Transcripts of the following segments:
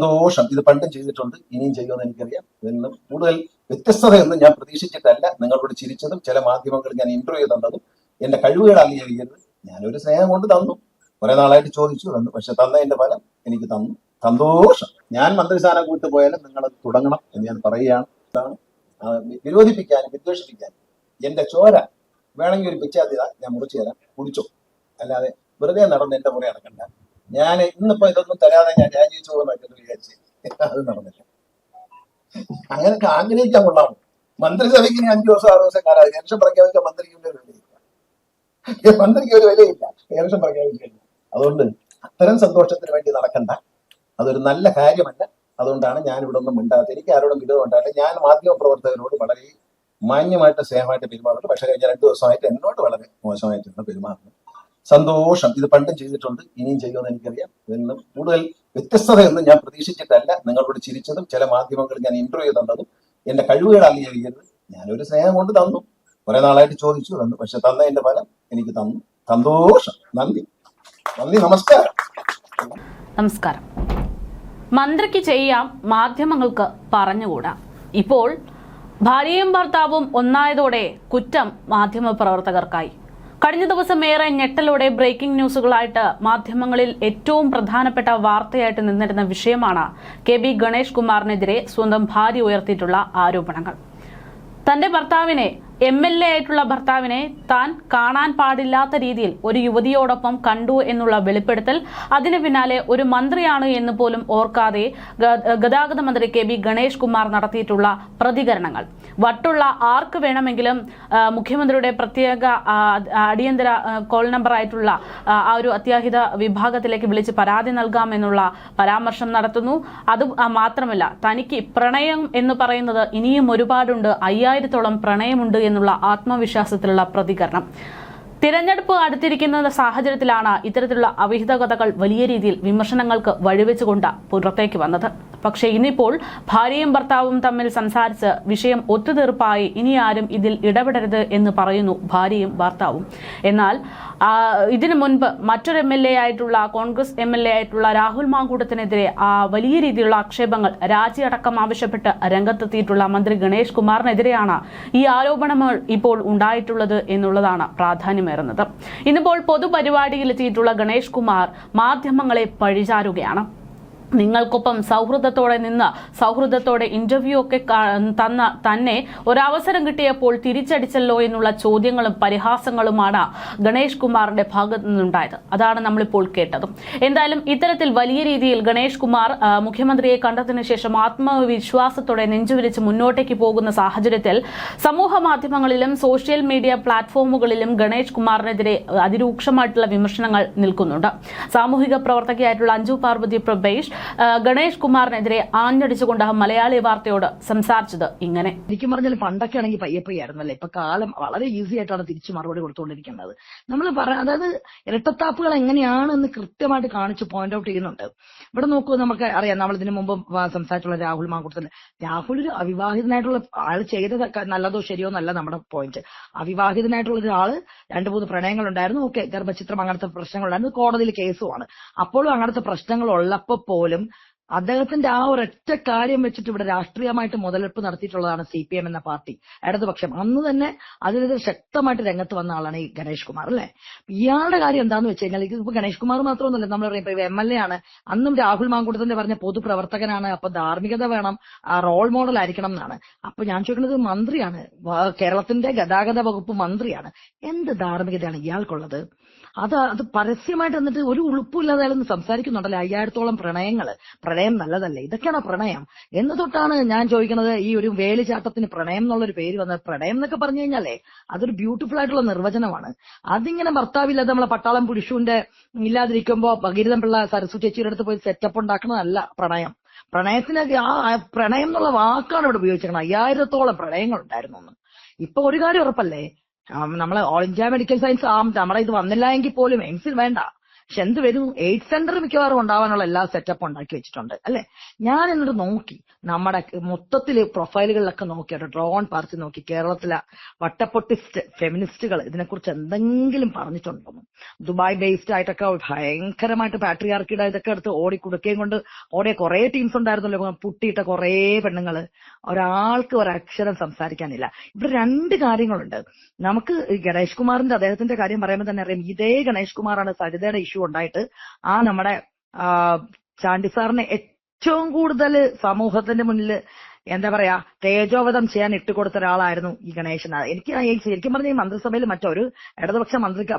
സന്തോഷം. ഇത് പണ്ടും ചെയ്തിട്ടുണ്ട്, ഇനിയും ചെയ്യുമെന്ന് എനിക്കറിയാം. ഇന്നും കൂടുതൽ വ്യത്യസ്തതയൊന്നും ഞാൻ പ്രതീക്ഷിച്ചിട്ടല്ല നിങ്ങളോട് ചിരിച്ചതും ചില മാധ്യമങ്ങളിൽ ഞാൻ ഇന്റർവ്യൂ തന്നതും. എന്റെ കഴിവുകൾ അംഗീകരിക്കരുത്. ഞാനൊരു സ്നേഹം കൊണ്ട് തന്നു, കുറെ നാളായിട്ട് ചോദിച്ചു തന്നു, പക്ഷെ തന്നതിന്റെ ഫലം എനിക്ക് തന്നു. സന്തോഷം. ഞാൻ മന്ത്രിസ്ഥാനം കൂട്ട് പോയാലും നിങ്ങൾ തുടങ്ങണം എന്ന് ഞാൻ പറയുകയാണ്. ഇതാണ് വിരോധിപ്പിക്കാനും വിദ്വേഷിപ്പിക്കാനും എന്റെ ചോര വേണമെങ്കിൽ ഒരു പിച്ചാത്തിയതാ ഞാൻ മുറിച്ചു തരാം, കുടിച്ചോ. അല്ലാതെ വെറുതെ നടന്ന് എന്റെ പുറകെ നടക്കണ്ട. ഞാൻ ഇന്നിപ്പോ ഇതൊന്നും തരാതെ ഞാൻ രാജിവെച്ചു പോകുന്ന വിചാരിച്ചു, അത് നടന്നില്ല. അങ്ങനെയൊക്കെ ആഗ്രഹിക്കാൻ കൊള്ളാമോ? മന്ത്രിസഭയ്ക്ക് 5 ദിവസം 6 ദിവസം കാലം ഇലക്ഷൻ പ്രഖ്യാപിക്കാൻ മന്ത്രിക്ക് ഒരു വിലയില്ല, മന്ത്രിക്ക് ഒരു വിലയില്ല ഇലക്ഷൻ പ്രഖ്യാപിച്ചില്ല. അതുകൊണ്ട് അത്തരം സന്തോഷത്തിന് വേണ്ടി നടക്കണ്ട, അതൊരു നല്ല കാര്യമല്ല. അതുകൊണ്ടാണ് ഞാൻ ഇവിടെ ഒന്നും മിണ്ടാത്തത്. എനിക്ക് ആരോടും വിരോധം ഉണ്ടായില്ല. ഞാൻ മാധ്യമ പ്രവർത്തകരോട് വളരെ മാന്യമായിട്ട് സ്നേഹമായിട്ട് പെരുമാറുന്നു. പക്ഷെ കഴിഞ്ഞ 2 ദിവസമായിട്ട് എന്നോട് വളരെ മോശമായിട്ടാണ് പെരുമാറുന്നത്. സന്തോഷം. ഇത് പണ്ടും ചെയ്തിട്ടുണ്ട്, ഇനിയും ചെയ്യുമെന്ന് എനിക്കറിയാം. ഇന്നും കൂടുതൽ വ്യത്യസ്തതയൊന്നും ഞാൻ പ്രതീക്ഷിച്ചിട്ടല്ല നിങ്ങളോട് ചിരിച്ചതും ചില മാധ്യമങ്ങളിൽ ഞാൻ ഇന്റർവ്യൂ തന്നതും. എന്റെ കഴിവുകൾ അംഗീകരിക്കരുത്. ഞാനൊരു സ്നേഹം കൊണ്ട് തന്നു, കുറെ നാളായിട്ട് ചോദിച്ചു തന്നു, പക്ഷെ തന്നതിന്റെ ഫലം എനിക്ക് തന്നു. സന്തോഷം. നന്ദി. നമസ്കാരം. നമസ്കാരം. മന്ത്രിക്ക് ചെയ്യാം, മാധ്യമങ്ങൾക്ക് പറഞ്ഞുകൂടാ. ഇപ്പോൾ ഭാര്യയും ഭർത്താവും ഒന്നായതോടെ കുറ്റം മാധ്യമ പ്രവർത്തകർക്കായി. കഴിഞ്ഞ ദിവസം ഏറെ ഞെട്ടലോടെ ബ്രേക്കിംഗ് ന്യൂസുകളായിട്ട് മാധ്യമങ്ങളിൽ ഏറ്റവും പ്രധാനപ്പെട്ട വാർത്തയായിട്ട് നിന്നിരുന്ന വിഷയമാണ് KB ഗണേഷ് കുമാറിനെതിരെ സ്വന്തം ഭാര്യ ഉയർത്തിയിട്ടുള്ള ആരോപണങ്ങൾ. തന്റെ ഭർത്താവിനെ, MLA ആയിട്ടുള്ള ഭർത്താവിനെ താൻ കാണാൻ പാടില്ലാത്ത രീതിയിൽ ഒരു യുവതിയോടൊപ്പം കണ്ടു എന്നുള്ള വെളിപ്പെടുത്തൽ, അതിന് പിന്നാലെ ഒരു മന്ത്രിയാണ് എന്ന് പോലും ഓർക്കാതെ ഗതാഗത മന്ത്രി KB ഗണേഷ് കുമാർ നടത്തിയിട്ടുള്ള പ്രതികരണങ്ങൾ, വട്ടുള്ള ആർക്ക് വേണമെങ്കിലും മുഖ്യമന്ത്രിയുടെ പ്രത്യേക അടിയന്തര കോൾ നമ്പർ ആയിട്ടുള്ള ആ ഒരു അത്യാഹിത വിഭാഗത്തിലേക്ക് വിളിച്ച് പരാതി നൽകാമെന്നുള്ള പരാമർശം നടത്തുന്നു. അത് മാത്രമല്ല, തനിക്ക് പ്രണയം എന്ന് പറയുന്നത് ഇനിയും ഒരുപാടുണ്ട്, 5000-ഓളം പ്രണയമുണ്ട് എന്നുള്ള ആത്മവിശ്വാസത്തിലുള്ള പ്രതികരണം. തിരഞ്ഞെടുപ്പ് അടുത്തിരിക്കുന്ന സാഹചര്യത്തിലാണ് ഇത്തരത്തിലുള്ള അവിഹിത കഥകൾ വലിയ രീതിയിൽ വിമർശനങ്ങൾക്ക് വഴിവെച്ചുകൊണ്ട് പുറത്തേക്ക് വന്നത്. പക്ഷേ ഇന്നിപ്പോൾ ഭാര്യയും ഭർത്താവും തമ്മിൽ സംസാരിച്ച് വിഷയം ഒത്തുതീർപ്പായി, ഇനി ആരും ഇതിൽ ഇടപെടരുത് എന്ന് പറയുന്നു ഭാര്യയും ഭർത്താവും. എന്നാൽ ഇതിനു മുൻപ് മറ്റൊരു MLA ആയിട്ടുള്ള, കോൺഗ്രസ് MLA ആയിട്ടുള്ള രാഹുൽ മാങ്കൂട്ടത്തിനെതിരെ വലിയ രീതിയിലുള്ള ആക്ഷേപങ്ങൾ, രാജിയടക്കം ആവശ്യപ്പെട്ട് രംഗത്തെത്തിയിട്ടുള്ള മന്ത്രി ഗണേഷ് കുമാറിനെതിരെയാണ് ഈ ആരോപണങ്ങൾ ഇപ്പോൾ ഉണ്ടായിട്ടുള്ളത് എന്നുള്ളതാണ് പ്രാധാന്യമേറുന്നത്. ഇന്നിപ്പോൾ പൊതുപരിപാടിയിലെത്തിയിട്ടുള്ള ഗണേഷ് കുമാർ മാധ്യമങ്ങളെ പഴിചാരുകയാണ്. നിങ്ങൾക്കൊപ്പം സൗഹൃദത്തോടെ നിന്ന് സൗഹൃദത്തോടെ ഇന്റർവ്യൂ ഒക്കെ തന്ന തന്നെ ഒരവസരം കിട്ടിയപ്പോൾ തിരിച്ചടിച്ചല്ലോ എന്നുള്ള ചോദ്യങ്ങളും പരിഹാസങ്ങളുമാണ് ഗണേഷ് കുമാറിന്റെ ഭാഗത്തു നിന്നുണ്ടായത്. അതാണ് നമ്മളിപ്പോൾ കേട്ടതും. എന്തായാലും ഇത്തരത്തിൽ വലിയ രീതിയിൽ ഗണേഷ് കുമാർ മുഖ്യമന്ത്രിയെ കണ്ടതിനു ശേഷം ആത്മവിശ്വാസത്തോടെ നെഞ്ചുവിരിച്ച് മുന്നോട്ടേക്ക് പോകുന്ന സാഹചര്യത്തിൽ സമൂഹ മാധ്യമങ്ങളിലും സോഷ്യൽ മീഡിയ പ്ലാറ്റ്ഫോമുകളിലും ഗണേഷ് കുമാറിനെതിരെ അതിരൂക്ഷമായിട്ടുള്ള വിമർശനങ്ങൾ നിൽക്കുന്നുണ്ട്. സാമൂഹിക പ്രവർത്തകയായിട്ടുള്ള അഞ്ജു പാർവതി പ്രഭേഷ് ഗണേഷ് കുമാറിനെതിരെ ആഞ്ഞടിച്ചുകൊണ്ട് മലയാളി വാർത്തയോട് സംസാരിച്ചത് ഇങ്ങനെ. ശരിക്കും പറഞ്ഞാൽ പണ്ടൊക്കെ ആണെങ്കിൽ പയ്യപ്പയ്യായിരുന്നു അല്ലേ, ഇപ്പൊ കാലം വളരെ ഈസി ആയിട്ടാണ് തിരിച്ചു മറുപടി കൊടുത്തുകൊണ്ടിരിക്കുന്നത്. നമ്മൾ അതായത് ഇരട്ടത്താപ്പുകൾ എങ്ങനെയാണെന്ന് കൃത്യമായിട്ട് കാണിച്ച് പോയിന്റ് ഔട്ട് ചെയ്യുന്നുണ്ട്. ഇവിടെ നോക്കൂ, നമുക്ക് അറിയാം, നമ്മൾ ഇതിനു മുമ്പ് സംസാരിച്ചുള്ള രാഹുൽ മാങ്കൂട്ടത്തിൽ, രാഹുൽ ഒരു അവിവാഹിതനായിട്ടുള്ള ആൾ ചെയ്തത് നല്ലതോ ശരിയോ എന്നല്ല നമ്മുടെ പോയിന്റ്. അവിവാഹിതനായിട്ടുള്ള ഒരാള് 2-3 പ്രണയങ്ങൾ ഉണ്ടായിരുന്നു, ഓക്കെ, ഗർഭചിത്രം, അങ്ങനത്തെ പ്രശ്നങ്ങളുണ്ടായിരുന്നു, കോടതിയിൽ കേസുമാണ്. അപ്പോഴും അങ്ങനത്തെ പ്രശ്നങ്ങൾ ഉള്ളപ്പോൾ പോലും അദ്ദേഹത്തിന്റെ ആ ഒരൊറ്റ കാര്യം വെച്ചിട്ട് ഇവിടെ രാഷ്ട്രീയമായിട്ട് മുതലെടുപ്പ് നടത്തിയിട്ടുള്ളതാണ് CPM എന്ന പാർട്ടി, ഇടതുപക്ഷം. അന്ന് തന്നെ അതിനെതിരെ ശക്തമായിട്ട് രംഗത്ത് വന്ന ആളാണ് ഈ ഗണേഷ് കുമാർ അല്ലെ. ഇയാളുടെ കാര്യം എന്താന്ന് വെച്ച് കഴിഞ്ഞാൽ, ഇപ്പൊ ഗണേഷ് കുമാർ മാത്രമൊന്നുമല്ല, നമ്മൾ പറയും ഇപ്പൊ MLA ആണ്, അന്നും രാഹുൽ മാങ്കൂട്ടത്തിന്റെ പറഞ്ഞ പൊതുപ്രവർത്തകനാണ്, അപ്പൊ ധാർമ്മികത വേണം, റോൾ മോഡൽ ആയിരിക്കണം എന്നാണ്. അപ്പൊ ഞാൻ ചോദിക്കുന്നത്, മന്ത്രിയാണ്, കേരളത്തിന്റെ ഗതാഗത വകുപ്പ് മന്ത്രിയാണ്, എന്ത് ധാർമ്മികതയാണ് ഇയാൾക്കുള്ളത്? അത് പരസ്യമായിട്ട് എന്നിട്ട് ഒരു ഉളുപ്പില്ലാതെ അയാളൊന്ന് സംസാരിക്കുന്നുണ്ടല്ലോ. 5000-ഓളം പ്രണയം നല്ലതല്ലേ, ഇതൊക്കെയാണോ പ്രണയം എന്ന് തൊട്ടാണ് ഞാൻ ചോദിക്കുന്നത്. ഈ ഒരു വേലിച്ചാട്ടത്തിന് പ്രണയം എന്നുള്ളൊരു പേര് വന്നത്, പ്രണയം എന്നൊക്കെ പറഞ്ഞു കഴിഞ്ഞാലേ അതൊരു ബ്യൂട്ടിഫുൾ ആയിട്ടുള്ള നിർവചനമാണ്. അതിങ്ങനെ ഭർത്താവില്ലാതെ നമ്മളെ പട്ടാളം പുരുഷന്റെ ഇല്ലാതിരിക്കുമ്പോ ഭഗീരഥൻ പിള്ള സരസ്വതി ചേച്ചിയുടെ അടുത്ത് പോയി സെറ്റപ്പ് ഉണ്ടാക്കുന്നതല്ല പ്രണയം. പ്രണയത്തിന് പ്രണയം എന്നുള്ള വാക്കാണ് ഇവിടെ ഉപയോഗിച്ചിരിക്കുന്നത്. 5000-ഓളം പ്രണയങ്ങൾ ഉണ്ടായിരുന്നു. ഇപ്പൊ ഒരു കാര്യം ഉറപ്പല്ലേ, നമ്മളെ ഓൾ ഇന്ത്യ മെഡിക്കൽ സയൻസ് നമ്മുടെ ഇത് വന്നില്ല എങ്കിൽ പോലും എയിംസിൽ വേണ്ട, പക്ഷെ എന്ത് വരും, എയ്ഡ് സെന്റർ മിക്കവാറും ഉണ്ടാവാനുള്ള എല്ലാ സെറ്റപ്പും ഉണ്ടാക്കി വെച്ചിട്ടുണ്ട് അല്ലെ. ഞാൻ എന്നിട്ട് നോക്കി നമ്മുടെ മൊത്തത്തില് പ്രൊഫൈലുകളിലൊക്കെ നോക്കി, ഡ്രോൺ പാർട്ടി നോക്കി, കേരളത്തിലെ വട്ടപ്പൊട്ടിസ്റ്റ് ഫെമിനിസ്റ്റുകൾ ഇതിനെക്കുറിച്ച് എന്തെങ്കിലും പറഞ്ഞിട്ടുണ്ടോ? ദുബായ് ബേസ്ഡ് ആയിട്ടൊക്കെ ഭയങ്കരമായിട്ട് പാട്രിയാർക്കിയുടെ ഇതൊക്കെ എടുത്ത് കൊടുക്കുകയും കൊണ്ട് ഓടിയ കുറെ ടീംസ് ഉണ്ടായിരുന്നല്ലോ, പുട്ടിയിട്ട കുറെ പെണ്ണുങ്ങള്. ഒരാൾക്ക് ഒരക്ഷരം സംസാരിക്കാനില്ല. ഇവിടെ രണ്ട് കാര്യങ്ങളുണ്ട്. നമുക്ക് ഗണേഷ് കുമാറിന്റെ അദ്ദേഹത്തിന്റെ കാര്യം പറയുമ്പോൾ തന്നെ അറിയാം, ഇതേ ഗണേഷ് കുമാറാണ് സരിതയുടെ ഇഷ്യൂ ഉണ്ടായിട്ട് നമ്മുടെ ചാണ്ടി സാറിനെ ഏറ്റവും കൂടുതൽ സമൂഹത്തിന്റെ മുന്നിൽ എന്താ പറയാ തേജോവധം ചെയ്യാൻ ഇട്ടുകൊടുത്ത ഒരാളായിരുന്നു ഈ ഗണേശൻ. എനിക്ക് ശരിക്കും പറഞ്ഞ ഈ മന്ത്രിസഭയിൽ മറ്റൊരു ഇടതുപക്ഷ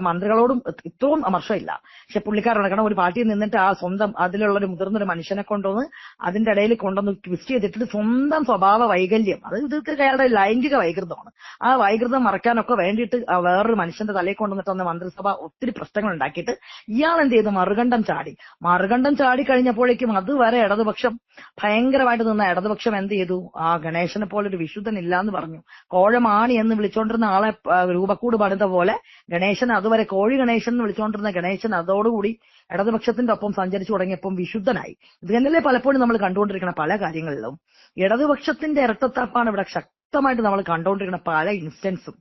മന്ത്രികളോടും ഇത്രയും അമർഷമില്ല. പക്ഷെ പുള്ളിക്കാരാണ്, കാരണം ഒരു പാർട്ടിയിൽ നിന്നിട്ട് ആ സ്വന്തം അതിലുള്ളൊരു മുതിർന്നൊരു മനുഷ്യനെ കൊണ്ടുവന്ന് അതിന്റെ ഇടയിൽ കൊണ്ടുവന്ന് ട്വിസ്റ്റ് ചെയ്തിട്ട് സ്വന്തം സ്വഭാവ വൈകല്യം, അത് ഇതൊക്കെ അയാളുടെ ലൈംഗിക വൈകൃതമാണ്. ആ വൈകൃതം മറക്കാനൊക്കെ വേണ്ടിയിട്ട് വേറൊരു മനുഷ്യന്റെ തലയിൽ കൊണ്ടുവന്നിട്ട് വന്ന മന്ത്രിസഭ ഒത്തിരി പ്രശ്നങ്ങൾ ഉണ്ടാക്കിയിട്ട് ഇയാൾ എന്ത് ചെയ്തു, മറുകണ്ഠം ചാടി കഴിഞ്ഞപ്പോഴേക്കും അതുവരെ ഇടതുപക്ഷം ഭയങ്കരമായിട്ട് നിന്ന ഇടതുപക്ഷം എന്ത് ചെയ്തു, ആ ഗണേശനെ പോലെ ഒരു വിശുദ്ധൻ ഇല്ലാന്ന് പറഞ്ഞു. കോഴമാണി എന്ന് വിളിച്ചോണ്ടിരുന്ന ആളെ രൂപക്കൂട് പണിത പോലെ ഗണേശൻ, അതുവരെ കോഴി ഗണേശൻ എന്ന് വിളിച്ചോണ്ടിരുന്ന ഗണേശൻ അതോടുകൂടി ഇടതുപക്ഷത്തിന്റെ ഒപ്പം സഞ്ചരിച്ചു തുടങ്ങിയപ്പം വിശുദ്ധനായി. ഇത് തന്നെയല്ലേ പലപ്പോഴും നമ്മൾ കണ്ടുകൊണ്ടിരിക്കുന്ന പല കാര്യങ്ങളിലും ഇടതുപക്ഷത്തിന്റെ ഇരട്ടത്താപ്പാണ് ഇവിടെ ശക്തമായിട്ട് നമ്മൾ കണ്ടുകൊണ്ടിരിക്കുന്ന പല ഇൻസ്റ്റൻസും.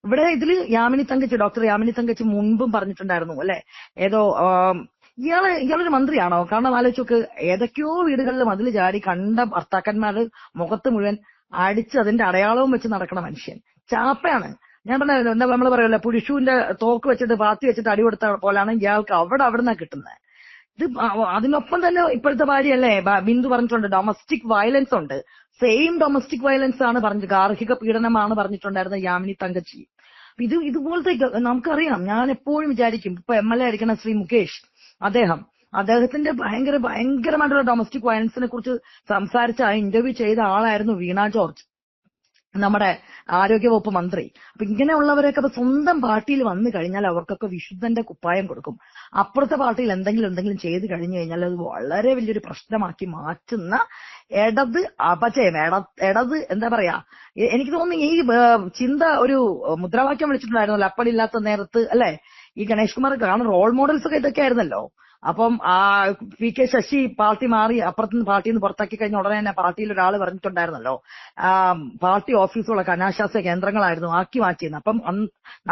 ഇവിടെ ഇതിൽ ഡോക്ടർ യാമിനി തങ്കച്ചി മുൻപും പറഞ്ഞിട്ടുണ്ടായിരുന്നു അല്ലെ, ഏതോ ഇയാളൊരു മന്ത്രിയാണോ? കാരണം ആലോചിച്ചോക്ക്, ഏതൊക്കെയോ വീടുകളിൽ മതിൽ ചാടി കണ്ട ഭർത്താക്കന്മാര് മുഖത്ത് മുഴുവൻ അടിച്ച് അതിന്റെ അടയാളവും വെച്ച് നടക്കണ മനുഷ്യൻ ചാപ്പയാണ്. ഞാൻ പറഞ്ഞ എന്താ നമ്മൾ പറയല്ലോ, പുരുഷുവിന്റെ തോക്ക് വെച്ചിട്ട് പാത്തി വെച്ചിട്ട് അടി കൊടുത്ത പോലാണ് ഇയാൾക്ക് അവിടെ നിന്നാ കിട്ടുന്നത്. ഇത് അതിനൊപ്പം തന്നെ ഇപ്പോഴത്തെ ഭാര്യയല്ലേ ബിന്ദു പറഞ്ഞിട്ടുണ്ട്, ഡൊമസ്റ്റിക് വയലൻസ് ഉണ്ട്. സെയിം ഡൊമസ്റ്റിക് വയലൻസ് ആണ് പറഞ്ഞത്, ഗാർഹിക പീഡനമാണ് പറഞ്ഞിട്ടുണ്ടായിരുന്നത് യാമിനി തങ്കച്ചി. ഇതുപോലത്തെ നമുക്കറിയാം. ഞാൻ എപ്പോഴും വിചാരിക്കും, ഇപ്പൊ MLA ആയിരിക്കുന്ന ശ്രീ മുകേഷ്, അദ്ദേഹത്തിന്റെ ഭയങ്കരമായിട്ടുള്ള ഡൊമസ്റ്റിക് വയലൻസിനെ കുറിച്ച് സംസാരിച്ച ഇന്റർവ്യൂ ചെയ്ത ആളായിരുന്നു വീണ ജോർജ്, നമ്മുടെ ആരോഗ്യവകുപ്പ് മന്ത്രി. അപ്പൊ ഇങ്ങനെയുള്ളവരൊക്കെ സ്വന്തം പാർട്ടിയിൽ വന്നു കഴിഞ്ഞാൽ അവർക്കൊക്കെ വിശുദ്ധന്റെ കുപ്പായം കൊടുക്കും. അപ്പുറത്തെ പാർട്ടിയിൽ എന്തെങ്കിലും ചെയ്തു കഴിഞ്ഞു കഴിഞ്ഞാൽ അത് വളരെ വലിയൊരു പ്രശ്നമാക്കി മാറ്റുന്ന ഇടത് അപചയം, ഇടത് എന്താ പറയാ, എനിക്ക് തോന്നുന്നു ഈ ചിന്ത ഒരു മുദ്രാവാക്യം വിളിച്ചിട്ടുണ്ടായിരുന്നല്ലോ അപ്പടില്ലാത്ത നേരത്ത് അല്ലെ, ഈ ഗണേഷ് കുമാർ. കാരണം റോൾ മോഡൽസ് ഒക്കെ ഇതൊക്കെ ആയിരുന്നല്ലോ. അപ്പം PK ശശി പാർട്ടി മാറി അപ്പുറത്തുനിന്ന് പാർട്ടിയിൽ നിന്ന് പുറത്താക്കി കഴിഞ്ഞ ഉടനെ തന്നെ പാർട്ടിയിൽ ഒരാൾ പറഞ്ഞിട്ടുണ്ടായിരുന്നല്ലോ, പാർട്ടി ഓഫീസുകളൊക്കെ അനാശാസ്യ കേന്ദ്രങ്ങളായിരുന്നു ആക്കി മാറ്റിയെന്ന്. അപ്പം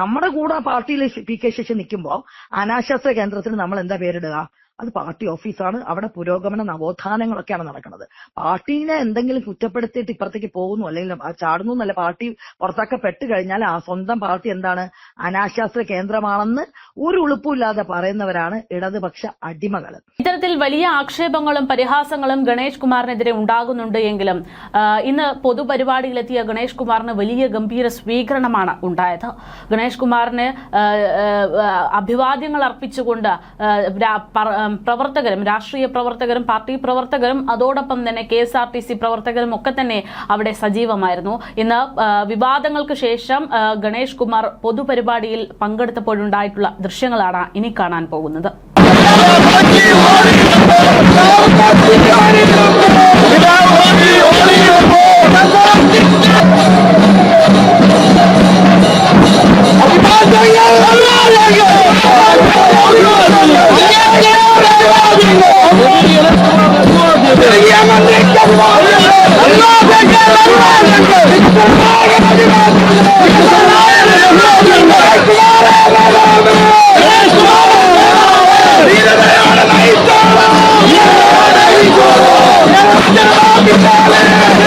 നമ്മുടെ കൂടെ പാർട്ടിയിൽ PK ശശി നിൽക്കുമ്പോൾ അനാശാസ്യ കേന്ദ്രത്തിന് നമ്മൾ എന്താ പേരിടുക? അത് പാർട്ടി ഓഫീസാണ്. അവിടെ പുരോഗമന നവോത്ഥാനങ്ങളൊക്കെയാണ് നടക്കുന്നത്. പാർട്ടീനെ എന്തെങ്കിലും കുറ്റപ്പെടുത്തിയിട്ട് ഇപ്പുറത്തേക്ക് പോകുന്നു അല്ലെങ്കിൽ ചാടുന്നു എന്നല്ല, പാർട്ടി പുറത്താക്കപ്പെട്ട് കഴിഞ്ഞാൽ ആ സ്വന്തം പാർട്ടി എന്താണ്, അനാശാസ്ത്ര കേന്ദ്രമാണെന്ന് ഒരു ഉളുപ്പില്ലാതെ പറയുന്നവരാണ് ഇടതുപക്ഷ അടിമകൾ. ഇത്തരത്തിൽ വലിയ ആക്ഷേപങ്ങളും പരിഹാസങ്ങളും ഗണേഷ് കുമാറിനെതിരെ ഉണ്ടാകുന്നുണ്ട് എങ്കിലും ഇന്ന് പൊതുപരിപാടിയിലെത്തിയ ഗണേഷ് കുമാറിന് വലിയ ഗംഭീര സ്വീകരണമാണ് ഉണ്ടായത്. ഗണേഷ് കുമാറിന് അഭിവാദ്യങ്ങൾ അർപ്പിച്ചുകൊണ്ട് പ്രവർത്തകരും, രാഷ്ട്രീയ പ്രവർത്തകരും, പാർട്ടി പ്രവർത്തകരും, അതോടൊപ്പം തന്നെ KSRTC പ്രവർത്തകരും ഒക്കെ തന്നെ അവിടെ സജീവമായിരുന്നു. ഇന്ന് വിവാദങ്ങൾക്ക് ശേഷം ഗണേഷ് കുമാർ പൊതുപരിപാടിയിൽ പങ്കെടുത്തപ്പോഴുണ്ടായിട്ടുള്ള ദൃശ്യങ്ങളാണ് ഇനി കാണാൻ പോകുന്നത്. Yeah!